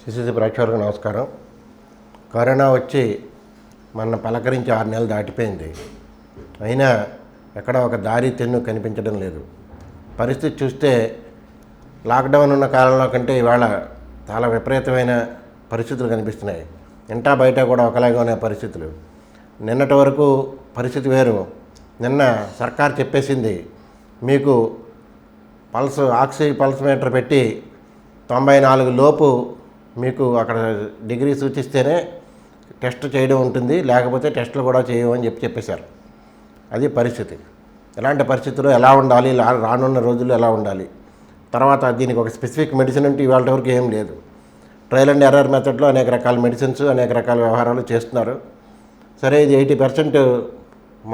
CCC ప్రేక్షకులకు నమస్కారం. Corona వచ్చి మన పలకరించి 6 నెలలు దాటిపోయింది. అయినా ఎక్కడ ఒక దారి తెన్ను కనిపించడం లేదు. పరిస్థితి చూస్తే లాక్డౌన్ ఉన్న కాలంలో కంటే ఇవాళ చాలా విపరీతమైన పరిస్థితులు కనిపిస్తున్నాయి. ఇంటా బయట కూడా ఒకలాగా ఉన్న పరిస్థితులు. నిన్నటి వరకు పరిస్థితి వేరు. నిన్న సర్కార్ చెప్పేసింది, మీకు పల్స్ మీటర్ పెట్టి 94 లోపు మీకు అక్కడ డిగ్రీ సూచిస్తేనే టెస్ట్ చేయడం ఉంటుంది, లేకపోతే టెస్టులు కూడా చేయమని చెప్పేశారు. అది పరిస్థితి. ఎలాంటి పరిస్థితుల్లో ఎలా ఉండాలి, రానున్న రోజుల్లో ఎలా ఉండాలి, తర్వాత దీనికి ఒక స్పెసిఫిక్ మెడిసిన్ అంటే ఇవాళ వరకు ఏం లేదు. ట్రయల్ అండ్ ఎర్రర్ మెథడ్లో అనేక రకాల మెడిసిన్స్, అనేక రకాల వ్యవహారాలు చేస్తున్నారు. సరే, ఇది 80%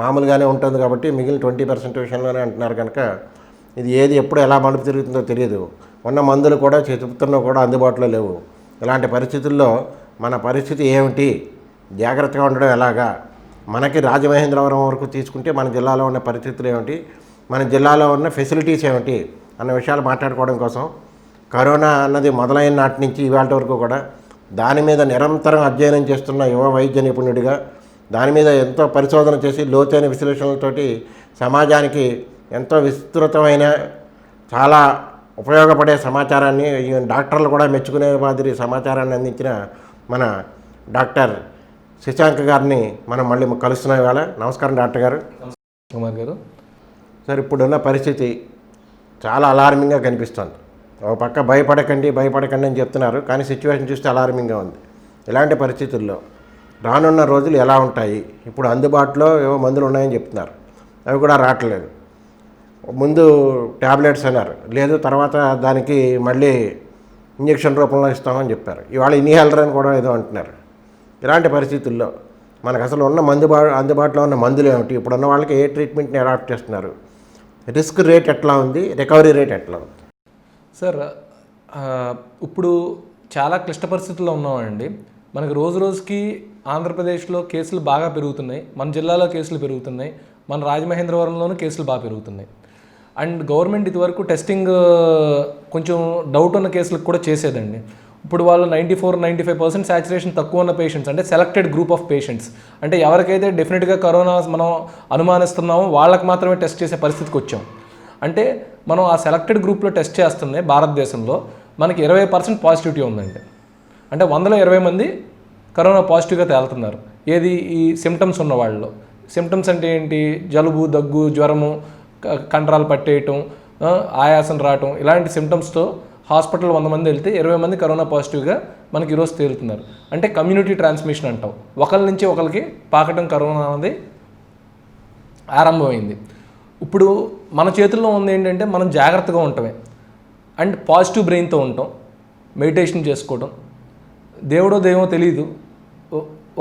మామూలుగానే ఉంటుంది కాబట్టి మిగిలిన 20% విషయంలోనే అంటున్నారు కనుక ఇది ఏది ఎప్పుడు ఎలా మలుపు తిరుగుతుందో తెలియదు. ఉన్న మందులు కూడా చెబుతున్నా కూడా అందుబాటులో లేవు. ఇలాంటి పరిస్థితుల్లో మన పరిస్థితి ఏమిటి, జాగ్రత్తగా ఉండడం ఎలాగా, మనకి రాజమహేంద్రవరం వరకు తీసుకుంటే మన జిల్లాలో ఉన్న పరిస్థితులు ఏమిటి, మన జిల్లాలో ఉన్న ఫెసిలిటీస్ ఏమిటి అన్న విషయాలు మాట్లాడుకోవడం కోసం కరోనా అన్నది మొదలైన నాటి నుంచి ఇవాళ వరకు కూడా దాని మీద నిరంతరం అధ్యయనం చేస్తున్న యువ వైద్య నిపుణుడిగా, దాని మీద ఎంతో పరిశోధన చేసి లోతైన విశ్లేషణలతోటి సమాజానికి ఎంతో విస్తృతమైన చాలా ఉపయోగపడే సమాచారాన్ని, డాక్టర్లు కూడా మెచ్చుకునే మాదిరి సమాచారాన్ని అందించిన మన డాక్టర్ శశాంక్ గారిని మనం మళ్ళీ కలుస్తున్నాం ఇవాళ. నమస్కారం డాక్టర్ గారు. కుమార్ గారు. సార్, ఇప్పుడున్న పరిస్థితి చాలా అలార్మింగ్గా కనిపిస్తుంది. ఒక పక్క భయపడకండి అని చెప్తున్నారు, కానీ సిచ్యువేషన్ చూస్తే అలార్మింగ్గా ఉంది. ఇలాంటి పరిస్థితుల్లో రానున్న రోజులు ఎలా ఉంటాయి? ఇప్పుడు అందుబాటులో ఏవో మందులు ఉన్నాయని చెప్తున్నారు, అవి కూడా రావట్లేదు. ముందు ట్యాబ్లెట్స్ అన్నారు, లేదు తర్వాత దానికి మళ్ళీ ఇంజక్షన్ రూపంలో ఇస్తామని చెప్పారు. ఇవాళ ఇన్హేలర్ అని కూడా ఏదో అంటున్నారు. ఇలాంటి పరిస్థితుల్లో మనకు అసలు ఉన్న అందుబాటులో ఉన్న మందులు ఏమిటి, ఇప్పుడున్న వాళ్ళకి ఏ ట్రీట్మెంట్ని అడాప్ట్ చేస్తున్నారు, రిస్క్ రేట్ ఎట్లా ఉంది, రికవరీ రేట్ ఎట్లా ఉంది? సార్, ఇప్పుడు చాలా క్లిష్ట పరిస్థితుల్లో ఉన్నామండి. మనకు రోజు రోజుకి ఆంధ్రప్రదేశ్లో కేసులు బాగా పెరుగుతున్నాయి, మన జిల్లాలో కేసులు పెరుగుతున్నాయి, మన రాజమహేంద్రవరంలోనూ కేసులు బాగా పెరుగుతున్నాయి. అండ్ గవర్నమెంట్ ఇదివరకు టెస్టింగ్ కొంచెం డౌట్ ఉన్న కేసులకు కూడా చేసేదండి. ఇప్పుడు వాళ్ళు 94-95% సాచురేషన్ తక్కువ ఉన్న పేషెంట్స్, అంటే సెలెక్టెడ్ గ్రూప్ ఆఫ్ పేషెంట్స్, అంటే ఎవరికైతే డెఫినెట్గా కరోనా మనం అనుమానిస్తున్నామో వాళ్ళకి మాత్రమే టెస్ట్ చేసే పరిస్థితికి వచ్చాం. అంటే మనం ఆ సెలెక్టెడ్ గ్రూప్లో టెస్ట్ చేస్తున్నాయి. భారతదేశంలో మనకి 20% పాజిటివిటీ ఉందండి. అంటే 100లో 20 మంది కరోనా పాజిటివ్గా తేలుతున్నారు. ఏది ఈ సిమ్టమ్స్ ఉన్న వాళ్ళలో. సిమ్టమ్స్ అంటే ఏంటి? జలుబు, దగ్గు, జ్వరము, కండరాలు పట్టేయటం, ఆయాసం రావటం, ఇలాంటి సిమ్టమ్స్తో హాస్పిటల్ 100 మంది వెళ్తే 20 మంది కరోనా పాజిటివ్గా మనకి ఈరోజు తేలుతున్నారు. అంటే కమ్యూనిటీ ట్రాన్స్మిషన్ అంటాం. ఒకరి నుంచి ఒకరికి పాకటం కరోనా అనేది ఆరంభమైంది. ఇప్పుడు మన చేతుల్లో ఉంది ఏంటంటే మనం జాగ్రత్తగా ఉండటమే అండ్ పాజిటివ్ బ్రెయిన్తో ఉంటాం, మెడిటేషన్ చేసుకోవడం, దేవుడో దేవో తెలియదు,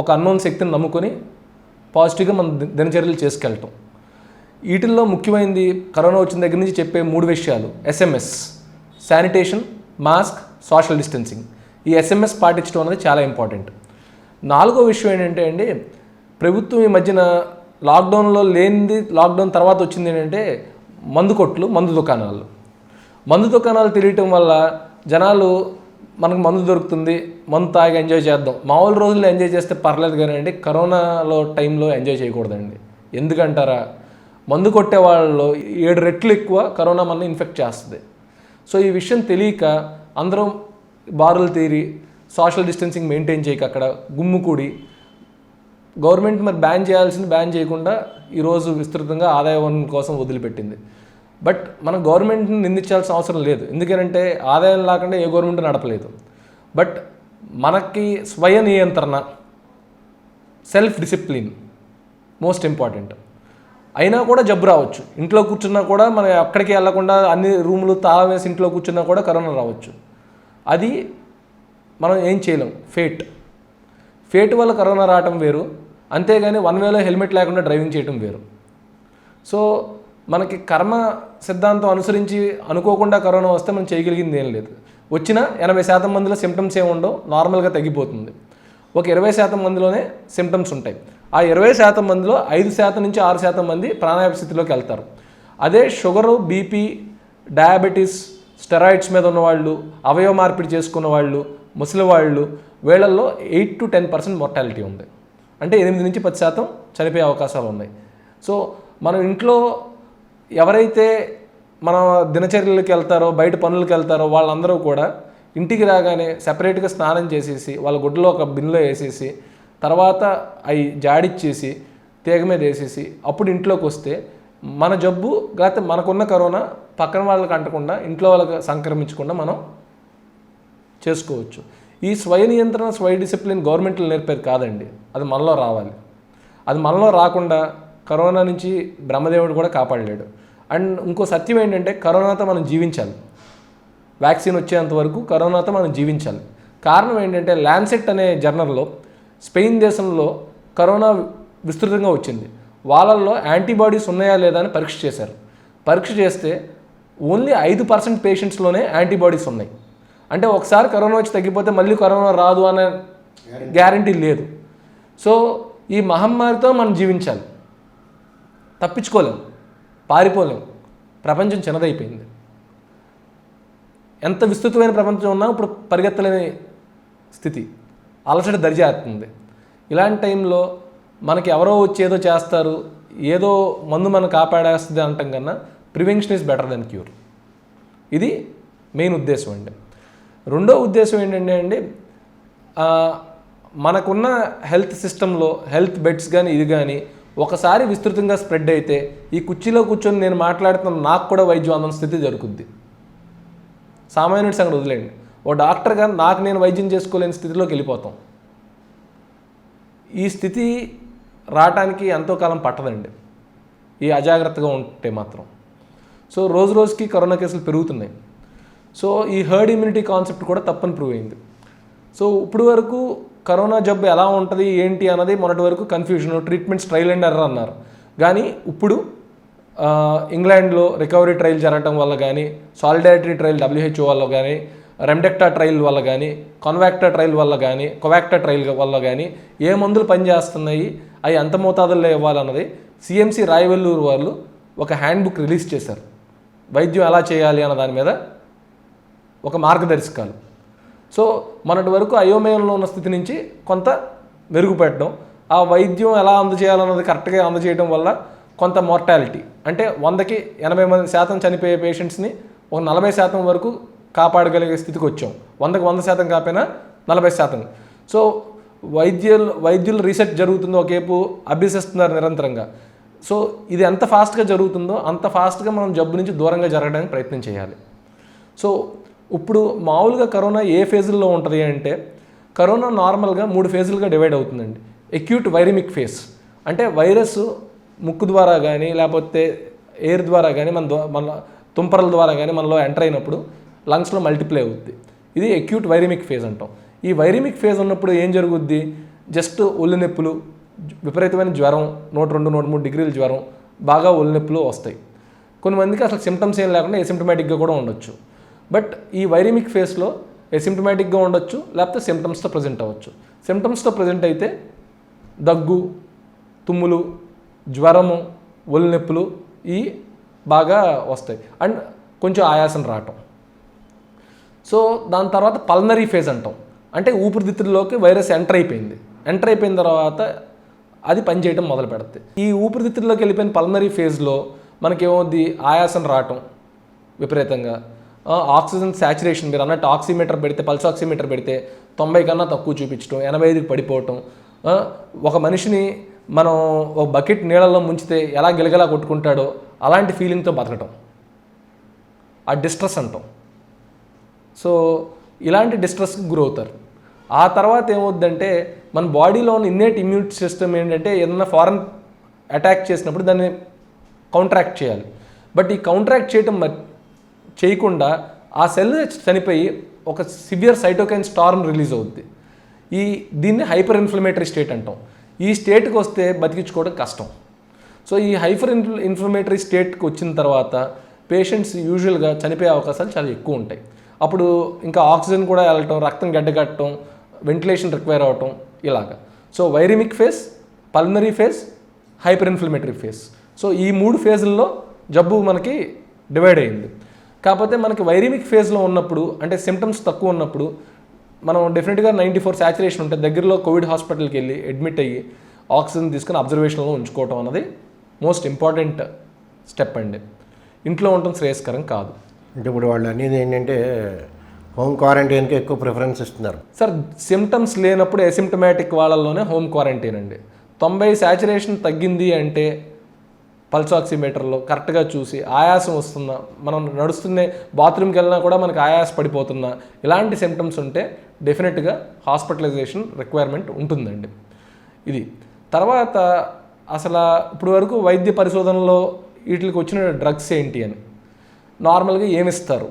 ఒక అన్నోన్ శక్తిని నమ్ముకొని పాజిటివ్గా మన దినచర్యలు చేసుకెళ్ళటం. వీటిల్లో ముఖ్యమైనది కరోనా వచ్చిన దగ్గర నుంచి చెప్పే 3 విషయాలు: SMS, sanitation, mask, social distancing. ఈ SMS పాటించడం అనేది చాలా ఇంపార్టెంట్. 4వ విషయం ఏంటంటే అండి, ప్రభుత్వం ఈ మధ్యన లాక్డౌన్లో లేనిది లాక్డౌన్ తర్వాత వచ్చింది ఏంటంటే మందు కొట్లు, మందు దుకాణాలు తెలియటం వల్ల జనాలు మనకు మందు దొరుకుతుంది, మందు తాగి ఎంజాయ్ చేద్దాం, మామూలు రోజుల్లో ఎంజాయ్ చేస్తే పర్లేదు కానీ అండి కరోనాలో టైంలో ఎంజాయ్ చేయకూడదండి. ఎందుకంటారా? మందు కొట్టే వాళ్ళలో 7 రెట్లు ఎక్కువ కరోనా మన ఇన్ఫెక్ట్ చేస్తుంది. సో ఈ విషయం తెలియక అందరం బారులు తీరి సోషల్ డిస్టెన్సింగ్ మెయింటైన్ చేయక అక్కడ గుమ్ముకూడి గవర్నమెంట్ మరి బ్యాన్ చేయాల్సింది బ్యాన్ చేయకుండా ఈరోజు విస్తృతంగా ఆదాయ వనరుల కోసం వదిలిపెట్టింది. బట్ మనం గవర్నమెంట్ని నిందించాల్సిన అవసరం లేదు, ఎందుకంటే ఆదాయం లేకుండా ఏ గవర్నమెంట్ నడపలేదు. బట్ మనకి స్వయ నియంత్రణ, సెల్ఫ్ డిసిప్లిన్ మోస్ట్ ఇంపార్టెంట్. అయినా కూడా జబ్బు రావచ్చు. ఇంట్లో కూర్చున్నా కూడా మనం ఎక్కడికి వెళ్లకుండా అన్ని రూములు తాళం వేసి ఇంట్లో కూర్చున్నా కూడా కరోనా రావచ్చు. అది మనం ఏం చేయలేం. ఫేట్ వల్ల కరోనా రావటం వేరు, అంతేగాని 1 వేలో హెల్మెట్ లేకుండా డ్రైవింగ్ చేయటం వేరు. సో మనకి కర్మ సిద్ధాంతం అనుసరించి అనుకోకుండా కరోనా వస్తే మనం చేయగలిగింది ఏం లేదు. వచ్చిన 80% మందిలో సిమ్టమ్స్ ఏమి ఉండవు, నార్మల్గా తగ్గిపోతుంది. ఒక 20% మందిలోనే సిమ్టమ్స్ ఉంటాయి. ఆ 20% మందిలో 5% నుంచి 6% మంది ప్రాణాయామ స్థితిలోకి వెళ్తారు. అదే షుగరు, బీపీ, డయాబెటీస్, స్టెరాయిడ్స్ మీద ఉన్నవాళ్ళు, అవయవ మార్పిడి చేసుకున్న వాళ్ళు, ముసలివాళ్ళు, వీళ్ళల్లో 8 to 10% mortality ఉంది. అంటే 8 నుంచి 10% చనిపోయే అవకాశాలు ఉన్నాయి. సో మనం ఇంట్లో ఎవరైతే మన దినచర్యలకు వెళ్తారో, బయట పనులకు వెళ్తారో వాళ్ళందరూ కూడా ఇంటికి రాగానే సెపరేట్గా స్నానం చేసేసి వాళ్ళ గుడ్డలో ఒక బిన్లో వేసేసి తర్వాత అవి జాడిచ్చేసి తీగ మీద వేసేసి అప్పుడు ఇంట్లోకి వస్తే మన జబ్బు లేకపోతే మనకున్న కరోనా పక్కన వాళ్ళకి అంటకుండా ఇంట్లో వాళ్ళకి సంక్రమించకుండా మనం చేసుకోవచ్చు. ఈ స్వయ నియంత్రణ, స్వయ డిసిప్లిన్ గవర్నమెంట్లో నేర్పేది కాదండి, అది మనలో రావాలి. అది మనలో రాకుండా కరోనా నుంచి బ్రహ్మదేవుడు కూడా కాపాడలేడు. అండ్ ఇంకో సత్యం ఏంటంటే కరోనాతో మనం జీవించాలి. వ్యాక్సిన్ వచ్చేంత వరకు కరోనాతో మనం జీవించాలి. కారణం ఏంటంటే ల్యాన్సెట్ అనే జర్నల్లో స్పెయిన్ దేశంలో కరోనా విస్తృతంగా వచ్చింది. వాళ్ళల్లో యాంటీబాడీస్ ఉన్నాయా లేదా అని పరీక్ష చేశారు. పరీక్ష చేస్తే ఓన్లీ 5% పేషెంట్స్లోనే యాంటీబాడీస్ ఉన్నాయి. అంటే ఒకసారి కరోనా వచ్చి తగ్గిపోతే మళ్ళీ కరోనా రాదు అనే గ్యారంటీ లేదు. సో ఈ మహమ్మారితో మనం జీవించాలి, తప్పించుకోలేం, పారిపోలేం. ప్రపంచం చిన్నదైపోయింది. ఎంత విస్తృతమైన ప్రపంచం ఉన్నా ఇప్పుడు పరిగెత్తలేని స్థితి, అలసట దరిచేస్తుంది. ఇలాంటి టైంలో మనకి ఎవరో వచ్చి ఏదో చేస్తారు, ఏదో మందు మనం కాపాడేస్తుంది అంటాం కన్నా prevention is better than cure. ఇది మెయిన్ ఉద్దేశం అండి. రెండో ఉద్దేశం ఏంటంటే అండి, మనకున్న హెల్త్ సిస్టంలో హెల్త్ బెడ్స్ కానీ ఇది కానీ ఒకసారి విస్తృతంగా స్ప్రెడ్ అయితే ఈ కుర్చీలో కూర్చొని నేను మాట్లాడుతున్న నాకు కూడా వైద్యం అందం స్థితి జరుగుద్ది. సామాన్యుడి సంగతి వదిలేండి, ఓ డాక్టర్గా నాకు నేను వైద్యం చేసుకోలేని స్థితిలోకి వెళ్ళిపోతాం. ఈ స్థితి రావటానికి ఎంతో కాలం పట్టదండి ఈ అజాగ్రత్తగా ఉంటే మాత్రం. సో రోజు రోజుకి కరోనా కేసులు పెరుగుతున్నాయి. సో ఈ హర్డ్ ఇమ్యూనిటీ కాన్సెప్ట్ కూడా తప్పని ప్రూవ్ అయింది. సో ఇప్పుడు వరకు కరోనా జబ్బు ఎలా ఉంటుంది ఏంటి అన్నది మొన్నటి వరకు confusion, treatments trial and error అన్నారు. కానీ ఇప్పుడు ఇంగ్లాండ్లో రికవరీ ట్రయల్ జరగడం వల్ల కానీ, సాలిడారిటీ ట్రయల్ WHO వల్ల కానీ, రెమ్డెక్టా ట్రయల్ వల్ల కానీ, కాన్వాక్టా ట్రయల్ వల్ల కానీ, కోవాక్టా ట్రయల్ వల్ల కానీ ఏ మందులు పనిచేస్తున్నాయి, అవి ఎంత మోతాదుల్లో ఇవ్వాలన్నది CMC రాయవెల్లూరు వాళ్ళు ఒక హ్యాండ్ బుక్ రిలీజ్ చేశారు. వైద్యం ఎలా చేయాలి అన్న దాని మీద ఒక మార్గదర్శకాలు. సో మొన్నటి వరకు అయోమయంలో ఉన్న స్థితి నుంచి కొంత మెరుగుపెట్టడం, ఆ వైద్యం ఎలా అందజేయాలన్నది కరెక్ట్గా అందజేయడం వల్ల కొంత మోర్టాలిటీ, అంటే 100కి 80% చనిపోయే పేషెంట్స్ని ఒక 40% వరకు కాపాడగలిగే స్థితికి వచ్చాం. 100కి 100% కాకపోయినా 40%. సో వైద్యులు రీసెర్చ్ జరుగుతుందో ఒకేపు అభ్యసిస్తున్నారు నిరంతరంగా. సో ఇది ఎంత ఫాస్ట్గా జరుగుతుందో అంత ఫాస్ట్గా మనం జబ్బు నుంచి దూరంగా జరగడానికి ప్రయత్నం చేయాలి. సో ఇప్పుడు మామూలుగా కరోనా ఏ ఫేజుల్లో ఉంటుంది అంటే, కరోనా నార్మల్గా 3 ఫేజులుగా డివైడ్ అవుతుందండి. అక్యూట్ వైరమిక్ ఫేజ్ అంటే వైరస్ ముక్కు ద్వారా కానీ లేకపోతే ఎయిర్ ద్వారా కానీ మన తుంపరల ద్వారా కానీ మనలో ఎంటర్ అయినప్పుడు లంగ్స్లో మల్టిప్లై అవుద్ది. ఇది అక్యూట్ వైరమిక్ ఫేజ్ అంటాం. ఈ వైరమిక్ ఫేజ్ ఉన్నప్పుడు ఏం జరుగుద్ది, జస్ట్ ఒళ్ళు నొప్పులు, విపరీతమైన జ్వరం, 102, 103 డిగ్రీల జ్వరం, బాగా ఒళ్ళు నొప్పులు వస్తాయి. కొంతమందికి అసలు సిమ్టమ్స్ ఏం లేకుండా ఎసిమ్టమాటిక్గా కూడా ఉండొచ్చు. బట్ ఈ వైరమిక్ ఫేస్లో ఎసిమ్టమాటిక్గా ఉండొచ్చు, లేకపోతే సిమ్టమ్స్తో ప్రజెంట్ అవ్వచ్చు. సిమ్టమ్స్తో ప్రజెంట్ అయితే దగ్గు, తుమ్ములు, జ్వరము, ఒళ్ళు నొప్పులు ఈ బాగా వస్తాయి అండ్ కొంచెం ఆయాసం రావటం. సో దాని తర్వాత పల్మనరీ ఫేజ్ అంటాం. అంటే ఊపిరితిత్తుల్లోకి వైరస్ ఎంటర్ అయిపోయిన తర్వాత అది పనిచేయడం మొదలు పెడుతుంది. ఈ ఊపిరితిత్తుల్లోకి వెళ్ళిపోయిన పల్మనరీ ఫేజ్లో మనకేమవుద్ది, ఆయాసం రావటం విపరీతంగా, ఆక్సిజన్ శాచురేషన్, మీరు అన్నట్టు ఆక్సిమీటర్ పెడితే, పల్స్ ఆక్సిమీటర్ పెడితే 90 కన్నా తక్కువ చూపించడం, 85కి పడిపోవటం. ఒక మనిషిని మనం ఒక బకెట్ నీళ్ళల్లో ముంచితే ఎలా గిలగలా కొట్టుకుంటాడో అలాంటి ఫీలింగ్తో బతకటం, ఆ డిస్ట్రెస్ అంటాం. సో ఇలాంటి డిస్ట్రెస్కి గురవుతారు. ఆ తర్వాత ఏమవుద్దంటే మన బాడీలో ఉన్న ఇన్నేట్ ఇమ్యూన్ సిస్టమ్ ఏంటంటే ఏదైనా ఫారెన్ అటాక్ చేసినప్పుడు దాన్ని కౌంట్రాక్ట్ చేయాలి. బట్ ఈ కౌంట్రాక్ట్ చేయకుండా ఆ సెల్ చనిపోయి ఒక సివియర్ సైటోకైన్ స్టార్మ్ రిలీజ్ అవుద్ది. దీన్ని హైపర్ ఇన్ఫ్లమేటరీ స్టేట్ అంటాం. ఈ స్టేట్కి వస్తే బతికించుకోవడం కష్టం. సో ఈ హైపర్ ఇన్ఫ్లమేటరీ స్టేట్కి వచ్చిన తర్వాత పేషెంట్స్ యూజువల్గా చనిపోయే అవకాశాలు చాలా ఎక్కువ ఉంటాయి. అప్పుడు ఇంకా ఆక్సిజన్ కూడా వెళ్ళటం, రక్తం గడ్డగట్టడం, వెంటిలేషన్ రిక్వైర్ అవటం ఇలాగా. So viraemic phase, pulmonary phase, hyper inflammatory phase. So ఈ 3 ఫేజుల్లో జబ్బు మనకి డివైడ్ అయింది. కాకపోతే మనకి వైరమిక్ ఫేజ్లో ఉన్నప్పుడు, అంటే సిమ్టమ్స్ తక్కువ ఉన్నప్పుడు మనం డెఫినెట్గా 94 సాచురేషన్ ఉంటే దగ్గరలో కోవిడ్ హాస్పిటల్కి వెళ్ళి అడ్మిట్ అయ్యి ఆక్సిజన్ తీసుకుని అబ్జర్వేషన్లో ఉంచుకోవటం అన్నది మోస్ట్ ఇంపార్టెంట్ స్టెప్ అండి. ఇంట్లో ఉండటం శ్రేయస్కరం కాదు. అంటే ఇప్పుడు వాళ్ళు అనేది ఏంటంటే హోమ్ క్వారంటైన్కి ఎక్కువ ప్రిఫరెన్స్ ఇస్తున్నారు. సార్ సిమ్టమ్స్ లేనప్పుడు అసిమ్టమాటిక్ వాళ్ళలోనే హోమ్ క్వారంటైన్ అండి. 90 సాచురేషన్ తగ్గింది అంటే పల్స్ ఆక్సిమీటర్లో కరెక్ట్గా చూసి ఆయాసం వస్తుందా, మనం నడుస్తున్న బాత్రూమ్కి వెళ్ళినా కూడా మనకు ఆయాస పడిపోతున్నా, ఇలాంటి సిమ్టమ్స్ ఉంటే డెఫినెట్గా హాస్పిటలైజేషన్ రిక్వైర్మెంట్ ఉంటుందండి. ఇది తర్వాత అసలు ఇప్పుడు వరకు వైద్య పరిశోధనలో వీటికి వచ్చిన డ్రగ్స్ ఏంటి అని నార్మల్గా ఏమిస్తారు,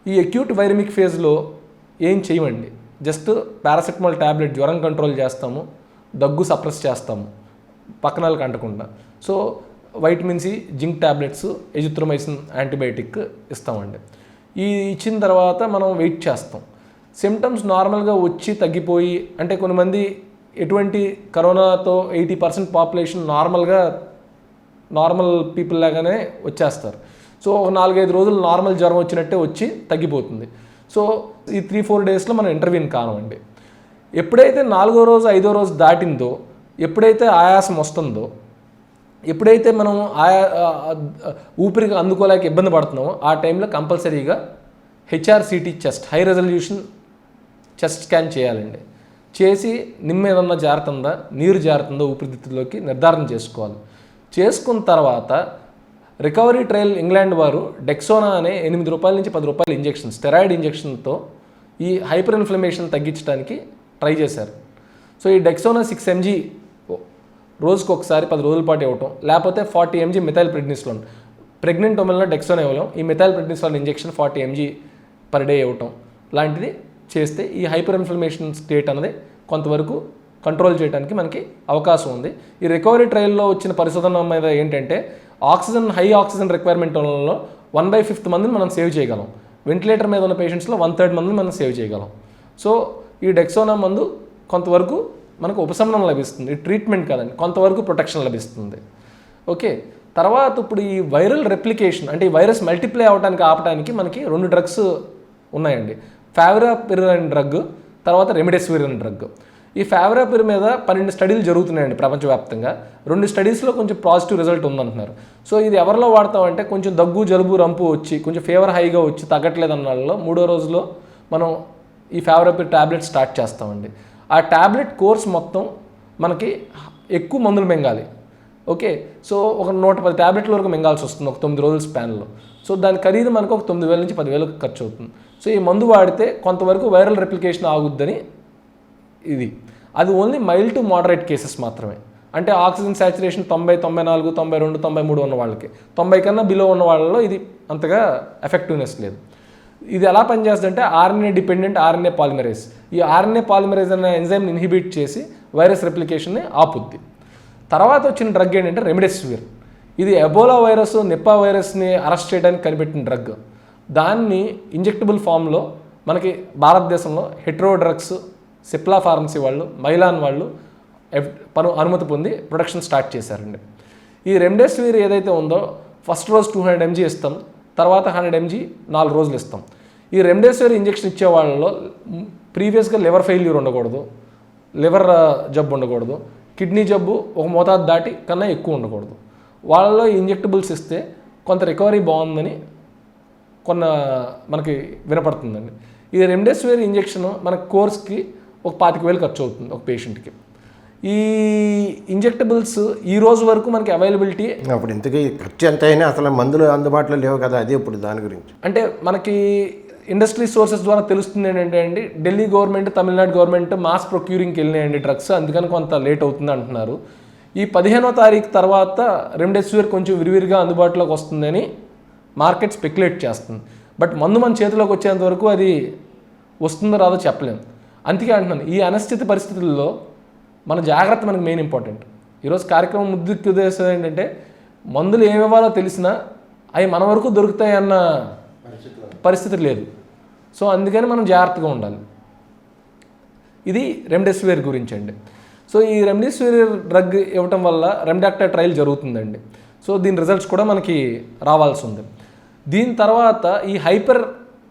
ఈ అక్యూట్ వైరమిక్ ఫేజ్లో ఏం చేయమండి. జస్ట్ పారాసెటమాల్ ట్యాబ్లెట్ జ్వరం కంట్రోల్ చేస్తాము, దగ్గు సప్రెస్ చేస్తాము పక్కనలకు అంటకుండా. So vitamin C, zinc tablets, azithromycin antibiotic ఇస్తామండి. ఈ ఇచ్చిన తర్వాత మనం వెయిట్ చేస్తాం. సిమ్టమ్స్ నార్మల్గా వచ్చి తగ్గిపోయి, అంటే కొంతమంది ఎటువంటి కరోనాతో 80% పాపులేషన్ నార్మల్ పీపుల్ లాగానే వచ్చేస్తారు. సో ఒక 4-5 రోజులు నార్మల్ జ్వరం వచ్చినట్టే వచ్చి తగ్గిపోతుంది. సో ఈ 3-4 డేస్లో మనం ఇంటర్వ్యూని కానివ్వండి. ఎప్పుడైతే 4వ రోజు 5వ రోజు దాటిందో, ఎప్పుడైతే ఆయాసం వస్తుందో, ఎప్పుడైతే మనం ఊపిరికి అందుకోలేక ఇబ్బంది పడుతున్నామో ఆ టైంలో కంపల్సరీగా HRCT chest, high resolution chest scan చేయాలండి. చేసి నిమ్మ ఏదన్నా జారుతుందా, నీరు జారుతుందో ఊపిరితిత్తుల్లోకి నిర్ధారణ చేసుకోవాలి. చేసుకున్న తర్వాత రికవరీ ట్రయల్ ఇంగ్లాండ్ వారు డెక్సోనా అనే ₹8 నుంచి ₹10 ఇంజెక్షన్, స్టెరాయిడ్ ఇంజెక్షన్తో ఈ హైపర్ ఇన్ఫ్లమేషన్ తగ్గించడానికి ట్రై చేశారు. సో ఈ డెక్సోనా 6 mg రోజుకు ఒకసారి 10 రోజుల పాటు ఇవ్వటం, లేకపోతే 40 mg మిథైల్ ప్రెడ్నిసోలోన్, ప్రెగ్నెంట్ ఉమెన్లో డెక్సోనా ఇవ్వలేం, ఈ methyl prednisolone injection 40 mg per day ఇవ్వటం లాంటిది చేస్తే ఈ హైపర్ ఇన్ఫ్లమేషన్ స్టేట్ అనేది కొంతవరకు కంట్రోల్ చేయడానికి మనకి అవకాశం ఉంది. ఈ రికవరీ ట్రయల్లో వచ్చిన పరిశోధన మీద ఏంటంటే హై ఆక్సిజన్ రిక్వైర్మెంట్ వాళ్ళలో 1/5 మందిని మనం సేవ్ చేయగలం. వెంటిలేటర్ మీద ఉన్న పేషెంట్స్లో 1/3 మందిని మనం సేవ్ చేయగలం. సో ఈ డెక్సోనా మందు కొంతవరకు మనకు ఉపశమనం లభిస్తుంది. ఈ ట్రీట్మెంట్ కాదండి, కొంతవరకు ప్రొటెక్షన్ లభిస్తుంది. ఓకే, తర్వాత ఇప్పుడు ఈ వైరల్ రెప్లికేషన్, అంటే ఈ వైరస్ మల్టిప్లై అవడానికి ఆపడానికి మనకి 2 డ్రగ్స్ ఉన్నాయండి. ఫావిరాపిర్ అనే డ్రగ్, తర్వాత రెమిడెసివిర్ అనే డ్రగ్. ఈ ఫావిరాపిర్ మీద 12 స్టడీలు జరుగుతున్నాయండి ప్రపంచవ్యాప్తంగా. 2 స్టడీస్లో కొంచెం పాజిటివ్ రిజల్ట్ ఉందంటున్నారు. సో ఇది ఎవరిలో వాడతామంటే కొంచెం దగ్గు, జలుబు, రంపు వచ్చి కొంచెం ఫీవర్ హైగా వచ్చి తగ్గట్లేదు అన్న వాళ్ళలో 3వ రోజులో మనం ఈ ఫావిరాపిర్ ట్యాబ్లెట్ స్టార్ట్ చేస్తామండి. ఆ ట్యాబ్లెట్ కోర్స్ మొత్తం మనకి ఎక్కువ మందులు మింగాలి. ఓకే, సో ఒక 110 ట్యాబ్లెట్ల వరకు మింగాల్సి వస్తుంది ఒక 9 రోజుల స్పాన్లో. సో దాని ఖరీదు మనకు ఒక 9,000 నుంచి 10,000 ఖర్చు అవుతుంది. సో ఈ మందు వాడితే కొంతవరకు వైరల్ రెప్లికేషన్ ఆగుద్దని ఇది. అది only mild to moderate cases మాత్రమే. అంటే ఆక్సిజన్ సాచురేషన్ 90, 94, 92, 93 ఉన్న వాళ్ళకి, 90 కన్నా బిలో ఉన్న వాళ్ళలో ఇది అంతగా ఎఫెక్టివ్నెస్ లేదు. ఇది ఎలా పనిచేస్తుంది అంటే ఆర్ఎన్ఏ డిపెండెంట్ ఆర్ఎన్ఏ పాలిమరేజ్. ఈ ఆర్ఎన్ఏ పాలిమరేజ్ అనే ఎంజైమ్ని ఇన్హిబిట్ చేసి వైరస్ రెప్లికేషన్ని ఆపుద్ది. తర్వాత వచ్చిన డ్రగ్ ఏంటంటే రెమిడెసివిర్. ఇది ఎబోలా వైరస్, నిప్పా వైరస్ని అరెస్ట్ చేయడానికి కనిపెట్టిన డ్రగ్. దాన్ని ఇంజెక్టబుల్ ఫామ్లో మనకి భారతదేశంలో హెట్రో డ్రగ్స్, సిప్లా ఫార్మసీ వాళ్ళు, మైలాన్ వాళ్ళు అనుమతి పొంది ప్రొడక్షన్ స్టార్ట్ చేశారండి. ఈ రెమిడెసివిర్ ఏదైతే ఉందో ఫస్ట్ రోజు 200 mg ఇస్తాం, తర్వాత 100 mg 4 రోజులు ఇస్తాం. ఈ రెమిడెసివిర్ ఇంజెక్షన్ ఇచ్చే వాళ్ళలో ప్రీవియస్గా లివర్ ఫెయిల్యూర్ ఉండకూడదు, లివర్ జబ్బు ఉండకూడదు, కిడ్నీ జబ్బు ఒక మోతాదు దాటి కన్నా ఎక్కువ ఉండకూడదు. వాళ్ళలో ఇంజెక్టబుల్స్ ఇస్తే కొంత రికవరీ బాగుందని మనకి వినపడుతుందండి. ఈ రెమిడెసివిర్ ఇంజెక్షన్ మన కోర్స్కి ఒక 25,000 ఖర్చు అవుతుంది ఒక పేషెంట్కి. ఈ ఇంజెక్టబుల్స్ ఈ రోజు వరకు మనకి అవైలబిలిటీ, అప్పుడు ఇంతకీ ఖర్చు ఎంత అయినా అసలు మందులు అందుబాటులో లేవు కదా, అది ఇప్పుడు దాని గురించి అంటే మనకి ఇండస్ట్రీ సోర్సెస్ ద్వారా తెలుస్తుంది ఏంటంటే అండి, Delhi government, Tamil Nadu government mass ప్రొక్యూరింగ్కి వెళ్ళినాయండి డ్రగ్స్, అందుకని కొంత లేట్ అవుతుంది అంటున్నారు. ఈ 15వ తారీఖు తర్వాత రెమిడెసివిర్ కొంచెం విరివిరిగా అందుబాటులోకి వస్తుందని మార్కెట్ స్పెక్యులేట్ చేస్తుంది. బట్ మందు మన చేతిలోకి వచ్చేంత వరకు అది వస్తుందో రాదో చెప్పలేము. అందుకే అంటున్నాను, ఈ అనిశ్చిత పరిస్థితుల్లో మన జాగ్రత్త మనకు మెయిన్ ఇంపార్టెంట్. ఈరోజు కార్యక్రమం ముద్దుకి ఉద్దేశం ఏంటంటే మందులు ఏమి ఇవ్వాలో తెలిసినా అవి మన వరకు దొరుకుతాయి అన్న పరిస్థితి లేదు. సో అందుకని మనం జాగ్రత్తగా ఉండాలి. ఇది రెమిడెసివిర్ గురించి అండి. సో ఈ రెమిడెసివిర్ డ్రగ్ ఇవ్వటం వల్ల రెమ్డాక్టర్ ట్రయల్ జరుగుతుందండి. సో దీని రిజల్ట్స్ కూడా మనకి రావాల్సి ఉంది. దీని తర్వాత ఈ hyper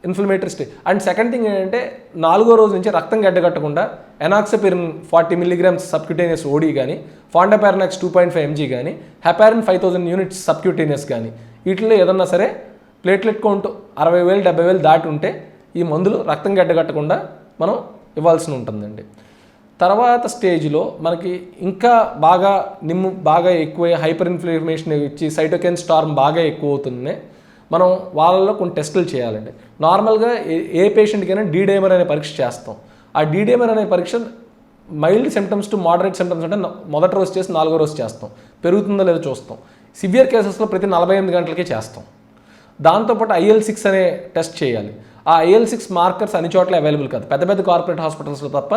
inflammatory stage. And second thing ఏంటంటే 4వ రోజు నుంచి రక్తం గడ్డగట్టకుండా ఎనాక్సిపిరిన్ 40 mg సబ్క్యూటేనియస్ ఓడీ కానీ, ఫాండాపారనాక్స్ 2.5 mg కానీ, హెపారిన్ 5000 యూనిట్స్ సబ్క్యూటేనియస్ కానీ, వీటిలో ఏదన్నా సరే ప్లేట్లెట్ కౌంట్ 60,000 70,000 దాటి ఉంటే ఈ మందులు రక్తం గడ్డగట్టకుండా మనం ఇవ్వాల్సి ఉంటుందండి. తర్వాత స్టేజ్లో మనకి ఇంకా బాగా నిమ్ము బాగా ఎక్కువ హైపర్ ఇన్ఫ్లమేషన్ ఇచ్చి సైటోకైన్ స్టార్మ్ బాగా ఎక్కువ అవుతుంది, మనం వాళ్ళలో కొన్ని టెస్టులు చేయాలండి. నార్మల్గా ఏ పేషెంట్కైనా డీడైమర్ అనే పరీక్ష చేస్తాం. ఆ డీడైమర్ అనే పరీక్ష mild symptoms to moderate symptoms అంటే మొదటి రోజు చేసి 4వ రోజు చేస్తాం, పెరుగుతుందో లేదో చూస్తాం. సివియర్ కేసెస్లో ప్రతి 48 గంటలకే చేస్తాం. దాంతోపాటు IL-6 అనే టెస్ట్ చేయాలి. ఆ IL-6 మార్కర్స్ అన్ని చోట్ల అవైలబుల్ కాదు, పెద్ద పెద్ద కార్పొరేట్ హాస్పిటల్స్లో తప్ప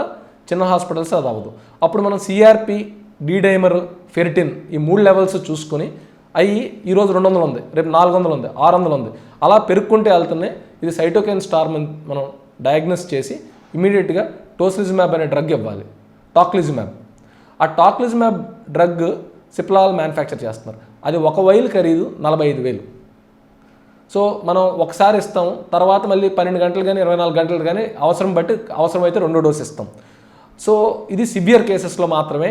చిన్న హాస్పిటల్స్ అది అవ్వదు. అప్పుడు మనం CRP, డీడైమర్, ఫెరిటిన్ ఈ 3 లెవెల్స్ చూసుకొని అవి ఈరోజు 200 ఉంది, రేపు 400 ఉంది, 600 ఉంది, అలా పెరుక్కుంటే వెళ్తున్నాయి. ఇది సైటోకైన్ స్టార్మ్ మనం డయాగ్నోస్ చేసి ఇమీడియట్గా టోసిలిజుమాబ్ అనే డ్రగ్ ఇవ్వాలి, టాక్లిజుమాబ్. ఆ టాక్లిజుమాబ్ డ్రగ్ సిప్లాల్ మ్యానుఫ్యాక్చర్ చేస్తున్నారు. అది ఒక వైల్ ఖరీదు 45,000. సో మనం ఒకసారి ఇస్తాం, తర్వాత మళ్ళీ 12 గంటలు కానీ 24 గంటలు కానీ అవసరమైతే 2 డోసు ఇస్తాం. సో ఇది సివియర్ కేసెస్లో మాత్రమే,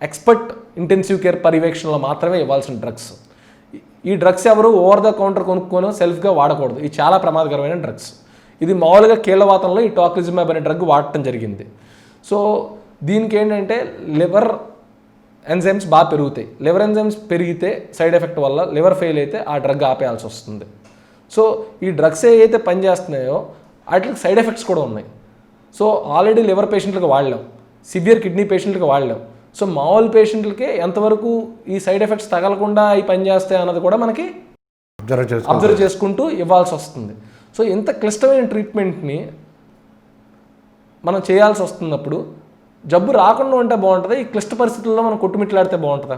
ఎక్స్పర్ట్ ఇంటెన్సివ్ కేర్ పర్యవేక్షణలో మాత్రమే ఇవ్వాల్సిన డ్రగ్స్. ఈ డ్రగ్స్ ఎవరు ఓవర్ ద కౌంటర్ కొనుక్కొని సెల్ఫ్గా వాడకూడదు, ఇది చాలా ప్రమాదకరమైన డ్రగ్స్. ఇది మామూలుగా కీళ్ళవాతంలో ఈ టాక్లిజుమాబ్ అనే డ్రగ్ వాడటం జరిగింది. సో దీనికి ఏంటంటే లివర్ ఎంజైమ్స్ బాగా పెరుగుతాయి. లివర్ ఎంజైమ్స్ పెరిగితే సైడ్ ఎఫెక్ట్ వల్ల లివర్ ఫెయిల్ అయితే ఆ డ్రగ్ ఆపేయాల్సి వస్తుంది. సో ఈ డ్రగ్స్ ఏవైతే పనిచేస్తున్నాయో వాటికి సైడ్ ఎఫెక్ట్స్ కూడా ఉన్నాయి. సో ఆల్రెడీ లివర్ పేషెంట్లకు వాడలేం, సివియర్ కిడ్నీ పేషెంట్లకు వాడలేం. సో మామూలు పేషెంట్లకే ఎంతవరకు ఈ సైడ్ ఎఫెక్ట్స్ తగలకుండా ఈ పనిచేస్తాయి అన్నది కూడా మనకి అబ్జర్వ్ చేసుకుంటూ ఇవ్వాల్సి వస్తుంది. సో ఇంత క్లిష్టమైన ట్రీట్మెంట్ని మనం చేయాల్సి వస్తున్నప్పుడు జబ్బు రాకుండా ఉంటే బాగుంటుందా, ఈ క్లిష్ట పరిస్థితుల్లో మనం కొట్టుమిట్లాడితే బాగుంటుందా?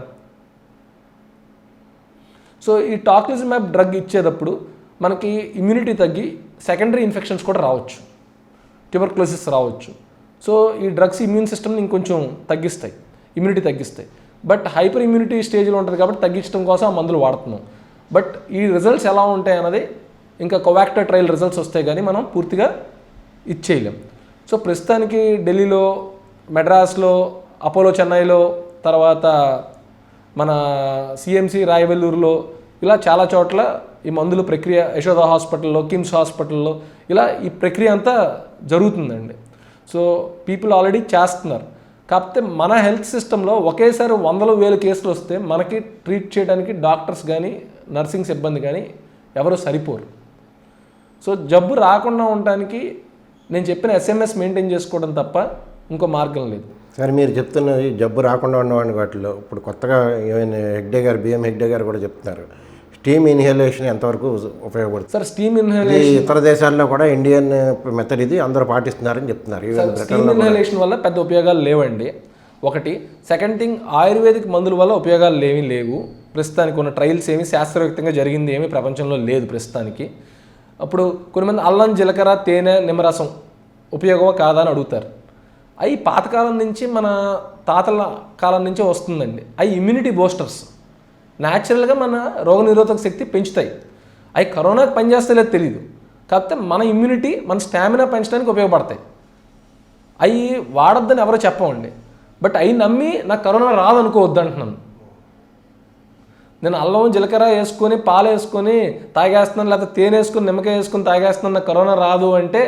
సో ఈ టాక్లిజుమాబ్ డ్రగ్ ఇచ్చేటప్పుడు మనకి ఇమ్యూనిటీ తగ్గి సెకండరీ ఇన్ఫెక్షన్స్ కూడా రావచ్చు, ట్యూబర్క్లోసిస్ రావచ్చు. సో ఈ డ్రగ్స్ ఇమ్యూన్ సిస్టమ్ని ఇంకొంచెం తగ్గిస్తాయి, ఇమ్యూనిటీ తగ్గిస్తాయి. బట్ హైపర్ ఇమ్యూనిటీ స్టేజ్లో ఉంటుంది కాబట్టి తగ్గించడం కోసం ఆ మందులు వాడుతున్నాం. బట్ ఈ రిజల్ట్స్ ఎలా ఉంటాయి అన్నది ఇంకా కోవాక్టో ట్రయల్ రిజల్ట్స్ వస్తాయి కానీ మనం పూర్తిగా ఇచ్చేయలేం. సో ప్రస్తుతానికి ఢిల్లీలో, మెడ్రాస్లో, అపోలో చెన్నైలో, తర్వాత మన CMC రాయవెల్లూరులో, ఇలా చాలా చోట్ల ఈ మందుల ప్రక్రియ, యశోద హాస్పిటల్లో, కిమ్స్ హాస్పిటల్లో ఇలా ఈ ప్రక్రియ అంతా జరుగుతుందండి. సో పీపుల్ ఆల్రెడీ చేస్తున్నారు. కాకపోతే మన హెల్త్ సిస్టంలో ఒకేసారి 100,000 కేసులు వస్తే మనకి ట్రీట్ చేయడానికి డాక్టర్స్ కానీ నర్సింగ్ సిబ్బంది కానీ ఎవరు సరిపోరు. సో జబ్బు రాకుండా ఉండడానికి నేను చెప్పిన SMS మెయింటైన్ చేసుకోవడం తప్ప ఇంకో మార్గం లేదు. సార్ మీరు చెప్తున్నది జబ్బు రాకుండా ఉన్నవాడి వాటిలో ఇప్పుడు కొత్తగా ఏమైనా BM హెగ్డే గారు కూడా చెప్తున్నారు, స్టీమ్ ఇన్హేలేషన్ ఎంతవరకు ఉపయోగపడుతుంది? సార్ స్టీమ్ ఇన్హేలేషన్ ఇతర దేశాల్లో కూడా ఇండియన్ మెథడ్ ఇది అందరూ పాటిస్తున్నారని చెప్తున్నారు. స్టీమ్ ఇన్హేలేషన్ వల్ల పెద్ద ఉపయోగాలు లేవండి, ఒకటి. సెకండ్ థింగ్, ఆయుర్వేదిక్ మందుల వల్ల ఉపయోగాలు లేవు. ప్రస్తుతానికి ఉన్న ట్రయల్స్ ఏమి శాస్త్రయుక్తంగా జరిగింది ఏమీ ప్రపంచంలో లేదు ప్రస్తుతానికి. అప్పుడు కొంతమంది అల్లం, జీలకర్ర, తేనె, నిమ్మరసం ఉపయోగమా కాదా అని అడుగుతారు. అవి పాతకాలం నుంచి మన తాతల కాలం నుంచే వస్తుందండి. అవి ఇమ్యూనిటీ బూస్టర్స్, న్యాచురల్గా మన రోగనిరోధక శక్తి పెంచుతాయి. అవి కరోనాకి పనిచేస్తలేదు తెలియదు, కాకపోతే మన ఇమ్యూనిటీ, మన స్టామినా పెంచడానికి ఉపయోగపడతాయి. అవి వాడొద్దని ఎవరో చెప్పమండి, బట్ అవి నమ్మి నాకు కరోనా రాదనుకోవద్దు అంటున్నాను. నేను అల్లం, జీలకర్ర వేసుకొని, పాలు వేసుకొని తాగేస్తున్నాను, లేకపోతే తేనె వేసుకొని, నిమ్మకాయ వేసుకొని తాగేస్తున్నాను, నాకు కరోనా రాదు అంటే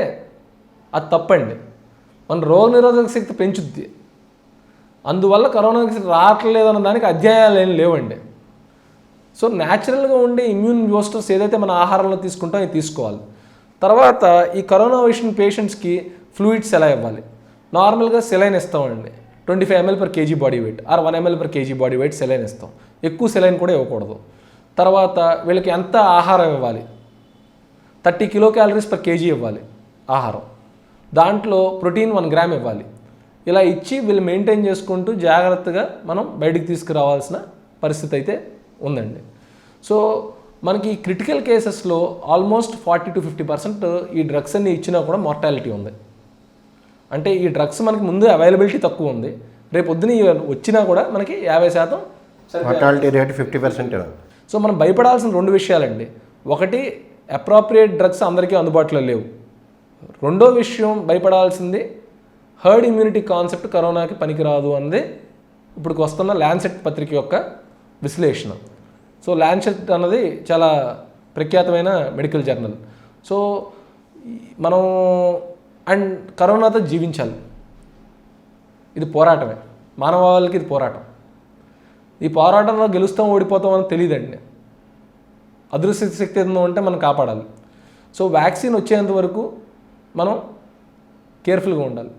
అది తప్పండి. మన రోగనిరోధక శక్తి పెంచుద్ది, అందువల్ల కరోనా రావట్లేదు అన్న దానికి అధ్యాయాలు ఏం లేవండి. సో న్యాచురల్గా ఉండే ఇమ్యూన్ బూస్టర్స్ ఏదైతే మన ఆహారంలో తీసుకుంటామో అవి తీసుకోవాలి. తర్వాత ఈ కరోనా వచ్చిన పేషెంట్స్కి ఫ్లూయిడ్స్ ఎలా ఇవ్వాలి? నార్మల్గా సెలైన్ ఇస్తామండి, 25 ml/kg body weight or 1 ml/kg body weight saline ఇస్తాం. ఎక్కువ సెలైన్ కూడా ఇవ్వకూడదు. తర్వాత వీళ్ళకి ఎంత ఆహారం ఇవ్వాలి? 30 kcal/kg ఇవ్వాలి ఆహారం. దాంట్లో ప్రోటీన్ 1 గ్రామ్ ఇవ్వాలి. ఇలా ఇచ్చి వీళ్ళు మెయింటైన్ చేసుకుంటూ జాగ్రత్తగా మనం బయటికి తీసుకురావాల్సిన పరిస్థితి అయితే ఉందండి. సో మనకి క్రిటికల్ కేసెస్లో ఆల్మోస్ట్ 40 to 50% ఈ డ్రగ్స్ అన్ని ఇచ్చినా కూడా మార్టాలిటీ ఉంది. అంటే ఈ డ్రగ్స్ మనకి ముందు అవైలబిలిటీ తక్కువ ఉంది, రేపు పొద్దున వచ్చినా కూడా మనకి 50% మార్టాలిటీ రేట్ 50%. సో మనం భయపడాల్సిన 2 విషయాలండి. ఒకటి అప్రాప్రియేట్ డ్రగ్స్ అందరికీ అందుబాటులో లేవు. రెండో విషయం భయపడాల్సింది హర్డ్ ఇమ్యూనిటీ కాన్సెప్ట్ కరోనాకి పనికిరాదు అన్నది ఇప్పుడు వస్తున్న ల్యాన్సెట్ పత్రిక యొక్క విశ్లేషణ. సో ల్యాన్సెట్ అన్నది చాలా ప్రఖ్యాతమైన మెడికల్ జర్నల్. సో మనం అండ్ కరోనాతో జీవించాలి. ఇది పోరాటమే, మానవాళికి ఇది పోరాటం. ఈ పోరాటంలో గెలుస్తాం ఓడిపోతాం అని తెలియదండి. అదృశ్య శక్తి ఏదో ఉంటే మనం కాపాడాలి. సో వ్యాక్సిన్ వచ్చేంత వరకు మనం కేర్ఫుల్గా ఉండాలి.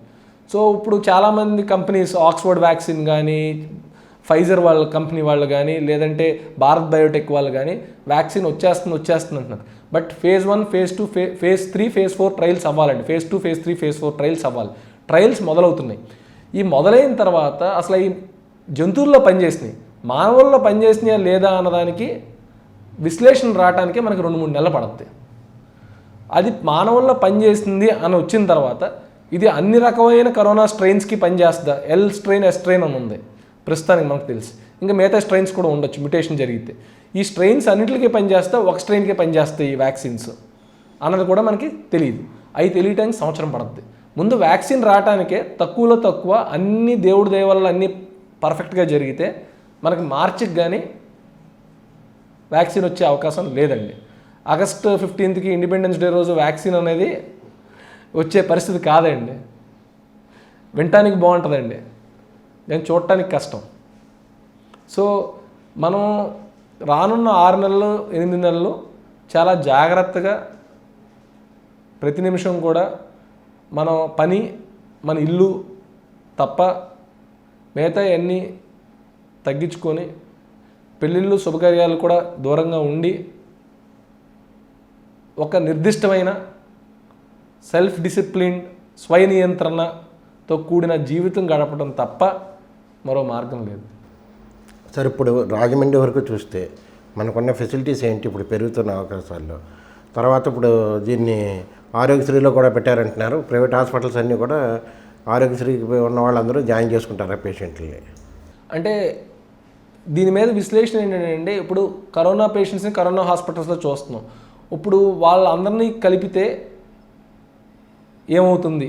సో ఇప్పుడు చాలామంది కంపెనీస్ ఆక్స్ఫర్డ్ వ్యాక్సిన్ కానీ, ఫైజర్ వాళ్ళ కంపెనీ వాళ్ళు కానీ, లేదంటే భారత్ బయోటెక్ వాళ్ళు కానీ వ్యాక్సిన్ వచ్చేస్తుంది అంటున్నారు. But phase 1, phase 2, phase 3, phase 4 trials అవ్వాలండి. phase 2, phase 3, phase 4 ట్రయల్స్ అవ్వాలి. ట్రయల్స్ మొదలవుతున్నాయి. ఈ మొదలైన తర్వాత అసలు ఈ జంతువుల్లో పనిచేసినాయి, మానవుల్లో పనిచేసినాయా లేదా అన్నదానికి విశ్లేషణ రావడానికి మనకి 2-3 నెలలు పడుతుంది. అది మానవుల్లో పనిచేసింది అని వచ్చిన తర్వాత ఇది అన్ని రకమైన కరోనా స్ట్రెయిన్స్కి పనిచేస్తుందా? ఎల్ స్ట్రెయిన్, ఎస్ స్ట్రెయిన్ అని ఉంది ప్రస్తుతానికి మనకు తెలిసి. ఇంకా మిగతా స్ట్రెయిన్స్ కూడా ఉండొచ్చు మ్యుటేషన్ జరిగితే. ఈ స్ట్రెయిన్స్ అన్నింటికి పనిచేస్తా, ఒక స్ట్రెయిన్కే పనిచేస్తాయి ఈ వ్యాక్సిన్స్ అన్నది కూడా మనకి తెలియదు. అవి తెలియటానికి సంవత్సరం పడుతుంది. ముందు వ్యాక్సిన్ రావడానికే తక్కువలో తక్కువ అన్ని దేవుడి దయ వల్ల అన్నీ పర్ఫెక్ట్గా జరిగితే మనకి మార్చికి కానీ వ్యాక్సిన్ వచ్చే అవకాశం లేదండి. ఆగస్ట్ 15కి ఇండిపెండెన్స్ డే రోజు వ్యాక్సిన్ అనేది వచ్చే పరిస్థితి కాదండి. వినటానికి బాగుంటుందండి, నేను చూడటానికి కష్టం. సో మనం రానున్న 6 నెలలు 8 నెలలు చాలా జాగ్రత్తగా ప్రతి నిమిషం కూడా మన పని, మన ఇల్లు తప్ప మిగతా అన్నీ తగ్గించుకొని పెళ్ళిళ్ళు శుభకార్యాలు కూడా దూరంగా ఉండి ఒక నిర్దిష్టమైన సెల్ఫ్ డిసిప్లిన్, స్వయ నియంత్రణతో కూడిన జీవితం గడపడం తప్ప మరో మార్గం లేదు. సార్, ఇప్పుడు రాజమండ్రి వరకు చూస్తే మనకున్న ఫెసిలిటీస్ ఏంటి ఇప్పుడు పెరుగుతున్న అవకాశాల్లో? తర్వాత ఇప్పుడు దీన్ని ఆరోగ్యశ్రీలో కూడా పెట్టారంటున్నారు. ప్రైవేట్ హాస్పిటల్స్ అన్నీ కూడా ఆరోగ్యశ్రీకి ఉన్న వాళ్ళందరూ జాయిన్ చేసుకుంటారు పేషెంట్లని. అంటే దీని మీద విశ్లేషణ ఏంటంటే, ఇప్పుడు కరోనా పేషెంట్స్ని కరోనా హాస్పిటల్స్లో చూస్తున్నాం. ఇప్పుడు వాళ్ళందరినీ కలిపితే ఏమవుతుంది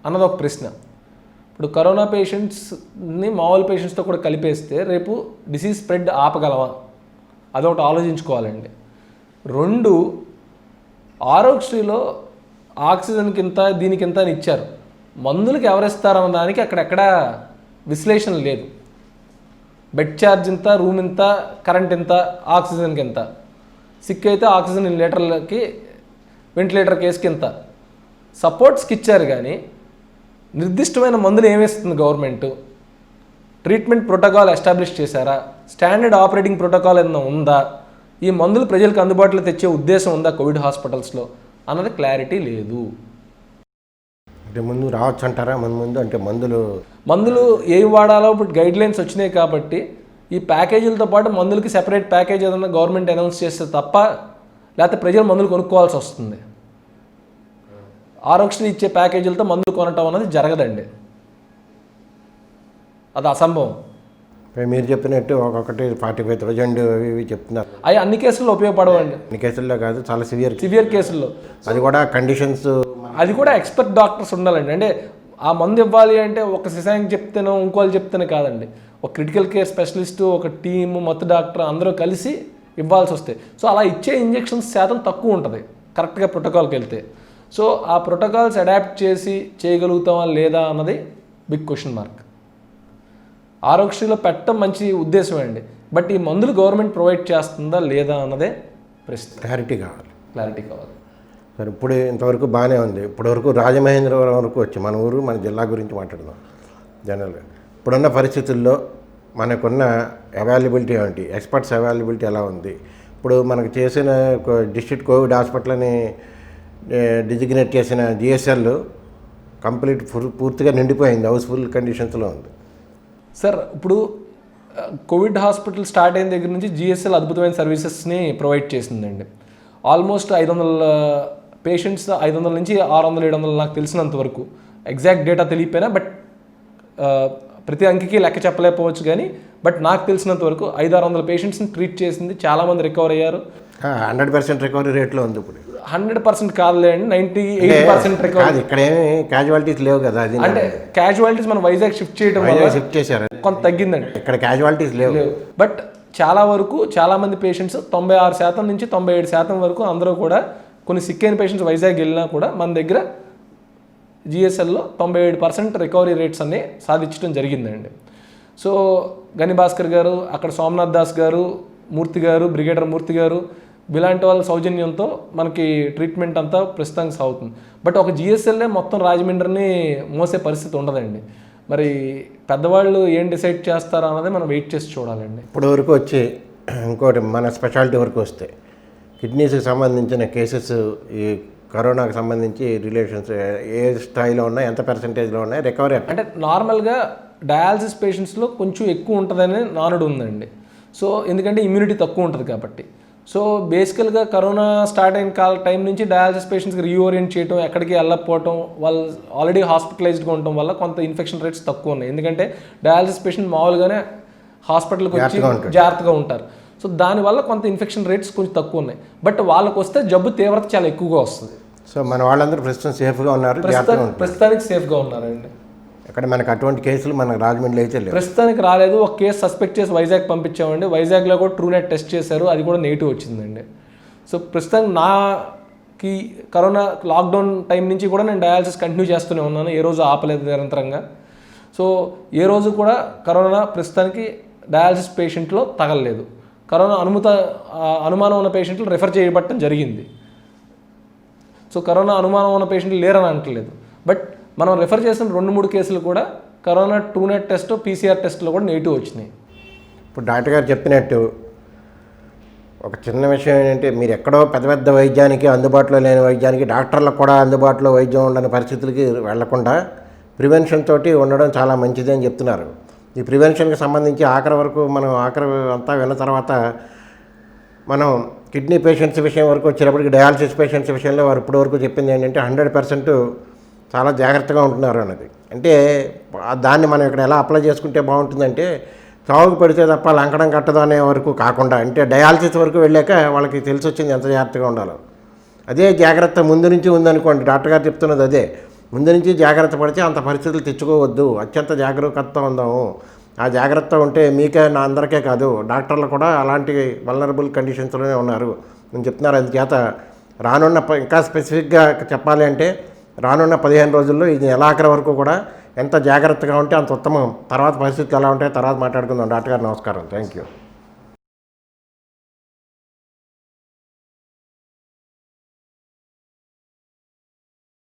అన్నది ఒక ప్రశ్న. ఇప్పుడు కరోనా పేషెంట్స్ని మామూలు పేషెంట్స్తో కూడా కలిపేస్తే రేపు డిసీజ్ స్ప్రెడ్ ఆపగలవా? అదొకటి ఆలోచించుకోవాలండి. 2, ఆరోగ్యశ్రీలో ఆక్సిజన్కి ఇంత, దీనికి ఇంత అని ఇచ్చారు. మందులకి ఎవరిస్తారన్న దానికి అక్కడెక్కడ విశ్లేషణ లేదు. బెడ్ ఛార్జ్ ఇంత, రూమ్ ఇంత, కరెంట్ ఇంత, ఆక్సిజన్కి ఎంత, సిక్ అయితే ఆక్సిజన్ లీటర్లకి, వెంటిలేటర్ కేసుకి ఇంత, సపోర్ట్స్కి ఇచ్చారు. కానీ నిర్దిష్టమైన మందులు ఏమేస్తుంది గవర్నమెంట్? ట్రీట్మెంట్ ప్రోటోకాల్ ఎస్టాబ్లిష్ చేశారా? స్టాండర్డ్ ఆపరేటింగ్ ప్రోటోకాల్ ఏదైనా ఉందా? ఈ మందులు ప్రజలకు అందుబాటులో తెచ్చే ఉద్దేశం ఉందా కోవిడ్ హాస్పిటల్స్లో అన్నది క్లారిటీ లేదు. అంటే ముందు రావచ్చు అంటారా? ముందు అంటే మందులు ఏవి వాడాలో ఇప్పుడు గైడ్ లైన్స్ వచ్చినాయి కాబట్టి ఈ ప్యాకేజీలతో పాటు మందులకి సెపరేట్ ప్యాకేజ్ ఏదైనా గవర్నమెంట్ అనౌన్స్ చేస్తే తప్ప, లేకపోతే ప్రజలు మందులు కొనుక్కోవాల్సి వస్తుంది. ఆరోగ్యశ్రీ ఇచ్చే ప్యాకేజీలతో మందులు కొనటం అనేది జరగదండి, అది అసంభవం. మీరు చెప్పినట్టు ఒక్కొక్కటి 45,000 ఇవి చెప్తున్నారు. అవి అన్ని కేసుల్లో ఉపయోగపడవండి. అన్ని కేసుల్లో కాదు, చాలా సివియర్ కేసుల్లో. అది కూడా కండిషన్స్, అది కూడా ఎక్స్పర్ట్ డాక్టర్స్ ఉండాలండి. అంటే ఆ మందు ఇవ్వాలి అంటే ఒక శశాంక్ చెప్తేనో ఇంకోళ్ళు చెప్తేనే కాదండి. ఒక క్రిటికల్ కేర్ స్పెషలిస్టు, ఒక టీము, మత్తు డాక్టర్ అందరూ కలిసి ఇవ్వాల్సి వస్తాయి. సో అలా ఇచ్చే ఇంజెక్షన్స్ శాతం తక్కువ ఉంటుంది కరెక్ట్గా ప్రోటోకాల్కి వెళ్తే. సో ఆ ప్రోటోకాల్స్ అడాప్ట్ చేసి చేయగలుగుతామా లేదా అన్నది బిగ్ క్వశ్చన్ మార్క్. ఆరోగ్యశ్రీలో పెట్టడం మంచి ఉద్దేశమే అండి, బట్ ఈ మందులు గవర్నమెంట్ ప్రొవైడ్ చేస్తుందా లేదా అన్నదే ప్రశ్న. క్లారిటీ కావాలి. సరే, ఇప్పుడు ఇంతవరకు బాగానే ఉంది. ఇప్పటివరకు రాజమహేంద్రవరం వరకు వచ్చి మన ఊరు, మన జిల్లా గురించి మాట్లాడదాం. జనరల్గా ఇప్పుడున్న పరిస్థితుల్లో మనకున్న అవైలబిలిటీ ఏంటి, ఎక్స్పర్ట్స్ అవైలబిలిటీ ఎలా ఉంది? ఇప్పుడు మనకు చేసిన డిస్ట్రిక్ట్ కోవిడ్ హాస్పిటల్ని డిజిగ్నేట్ చేసిన జిఎస్ఎల్ కంప్లీట్ పూర్తిగా నిండిపోయింది, హౌస్ఫుల్ కండిషన్స్లో ఉంది. సార్, ఇప్పుడు కోవిడ్ హాస్పిటల్ స్టార్ట్ అయిన దగ్గర నుంచి జిఎస్ఎల్ అద్భుతమైన సర్వీసెస్ని ప్రొవైడ్ చేసిందండి. ఆల్మోస్ట్ 500 పేషెంట్స్, 500 నుంచి 600, 700 నాకు తెలిసినంత వరకు. ఎగ్జాక్ట్ డేటా తెలియపోయినా, బట్ ప్రతి అంకికి లెక్క చెప్పలేకపోవచ్చు. కానీ బట్ నాకు తెలిసినంత వరకు 500-600 పేషెంట్స్ని ట్రీట్ చేసింది. చాలామంది రికవర్ అయ్యారు. 100% రికవరీ రేట్లో ఉంది ఇప్పుడు. 100% కాదులే అండి, 98% రికవరీ. కాదు, ఇక్కడ ఏమి క్యాజువాలిటీస్ లేవు కదా. అది అంటే క్యాజువాలిటీస్ మనం వైజాగ్ షిఫ్ట్ చేయడం వల్ల షిఫ్ట్ చేశారు, కొంత తగ్గిందండి. ఇక్కడ క్యాజువాలిటీస్ లేవు. బట్ చాలా వరకు చాలామంది పేషెంట్స్ 96% నుంచి 97% వరకు అందరూ కూడా, కొన్ని సిక్ అయిన పేషెంట్స్ వైజాగ్ వెళ్ళినా కూడా మన దగ్గర జిఎస్ఎల్లో 97% రికవరీ రేట్స్ అన్ని సాధించడం జరిగిందండి. సో గని భాస్కర్ గారు, అక్కడ సోమనాథ్ దాస్ గారు, మూర్తి గారు, బ్రిగేడర్ మూర్తి గారు, ఇలాంటి వాళ్ళ సౌజన్యంతో మనకి ట్రీట్మెంట్ అంతా ప్రస్తుతానికి సాగుతుంది. బట్ ఒక జిఎస్ఎల్ఏ మొత్తం రాజమండ్రిని మోసే పరిస్థితి ఉండదండి. మరి పెద్దవాళ్ళు ఏం డిసైడ్ చేస్తారో అన్నది మనం వెయిట్ చేసి చూడాలండి. ఇప్పుడు వరకు వచ్చి ఇంకోటి మన స్పెషాలిటీ వరకు వస్తే కిడ్నీస్కి సంబంధించిన కేసెస్ ఈ కరోనాకి సంబంధించి రిలేషన్స్ ఏ స్థాయిలో ఉన్నాయి, ఎంత పర్సెంటేజ్లో ఉన్నాయి, రికవరీ అంటే నార్మల్గా డయాలసిస్ పేషెంట్స్లో కొంచెం ఎక్కువ ఉంటుందనే నానుడు ఉందండి. సో ఎందుకంటే ఇమ్యూనిటీ తక్కువ ఉంటుంది కాబట్టి. సో బేసికల్గా కరోనా స్టార్ట్ అయిన టైం నుంచి డయాలసిస్ పేషెంట్స్కి రీఓరియంట్ చేయడం, ఎక్కడికి వెళ్ళకపోవటం, వాళ్ళు ఆల్రెడీ హాస్పిటలైజ్డ్గా ఉండటం వల్ల కొంత ఇన్ఫెక్షన్ రేట్స్ తక్కువ ఉన్నాయి. ఎందుకంటే డయాలసిస్ పేషెంట్ మామూలుగానే హాస్పిటల్కి వచ్చి జాగ్రత్తగా ఉంటారు. సో దానివల్ల కొంత ఇన్ఫెక్షన్ రేట్స్ కొంచెం తక్కువ ఉన్నాయి. బట్ వాళ్ళకు వస్తే జబ్బు తీవ్రత చాలా ఎక్కువగా వస్తుంది. సో మన వాళ్ళందరూ ప్రస్తుతం సేఫ్గా ఉన్నారు, ప్రస్తుతానికి సేఫ్గా ఉన్నారండి. ఇక్కడ మనకు అటువంటి కేసులు మనకు రాజమండ్రిలో అయితే లేవు, ప్రస్తుతానికి రాలేదు. ఒక కేసు సస్పెక్ట్ చేసి వైజాగ్ పంపించామండి. వైజాగ్లో కూడా ట్రూనెట్ టెస్ట్ చేశారు, అది కూడా నెగిటివ్ వచ్చిందండి. సో ప్రస్తుతానికి నాకి కరోనా లాక్డౌన్ టైం నుంచి కూడా నేను డయాలసిస్ కంటిన్యూ చేస్తూనే ఉన్నాను, ఏ రోజు ఆపలేదు నిరంతరంగా. సో ఏ రోజు కూడా కరోనా ప్రస్తుతానికి డయాలసిస్ పేషెంట్లో తగలలేదు. కరోనా అనుమానం ఉన్న పేషెంట్లు రెఫర్ చేయబట్టడం జరిగింది. సో కరోనా అనుమానం ఉన్న పేషెంట్లు లేరని అంటలేదు. బట్ మనం రెఫర్ చేసిన 2-3 కేసులు కూడా కరోనా ట్రూనెట్ టెస్ట్, పీసీఆర్ టెస్ట్లో కూడా నెగిటివ్ వచ్చినాయి. ఇప్పుడు డాక్టర్ గారు చెప్పినట్టు ఒక చిన్న విషయం ఏంటంటే, మీరు ఎక్కడో పెద్ద పెద్ద వైద్యానికి అందుబాటులో లేని వైద్యానికి డాక్టర్లకు కూడా అందుబాటులో వైద్యం ఉండని పరిస్థితులకి వెళ్లకుండా ప్రివెన్షన్ తోటి ఉండడం చాలా మంచిది అని చెప్తున్నారు. ఈ ప్రివెన్షన్కి సంబంధించి ఆఖరి వరకు మనం అంతా విన్న తర్వాత మనం కిడ్నీ పేషెంట్స్ విషయం వరకు వచ్చేటప్పటికి డయాలసిస్ పేషెంట్స్ విషయంలో వారు ఇప్పటివరకు చెప్పింది ఏంటంటే 100% చాలా జాగ్రత్తగా ఉంటున్నారు అన్నది. అంటే దాన్ని మనం ఇక్కడ ఎలా అప్లై చేసుకుంటే బాగుంటుందంటే, చావుకు పెడితే తప్ప లంకడం కట్టదు అనే వరకు కాకుండా, అంటే డయాలసిస్ వరకు వెళ్ళాక వాళ్ళకి తెలిసి వచ్చింది ఎంత జాగ్రత్తగా ఉండాలో. అదే జాగ్రత్త ముందు నుంచి ఉందనుకోండి, డాక్టర్ గారు చెప్తున్నది అదే, ముందు నుంచి జాగ్రత్త పడితే అంత పరిస్థితులు తెచ్చుకోవద్దు, అత్యంత జాగ్రత్త ఉందాము. ఆ జాగ్రత్త ఉంటే మీకే నా అందరికే కాదు, డాక్టర్లు కూడా అలాంటి వల్నరబుల్ కండిషన్స్లోనే ఉన్నారు అని చెప్తున్నారు. అందుచేత రానున్న ఇంకా స్పెసిఫిక్గా చెప్పాలి అంటే రానున్న 15 రోజుల్లో ఇది నెలాఖరు వరకు కూడా ఎంత జాగ్రత్తగా ఉంటే అంత ఉత్తమం. తర్వాత పరిస్థితులు ఎలా ఉంటాయో తర్వాత మాట్లాడుకుందాం. డాక్టర్ గారు నమస్కారం, థ్యాంక్ యూ.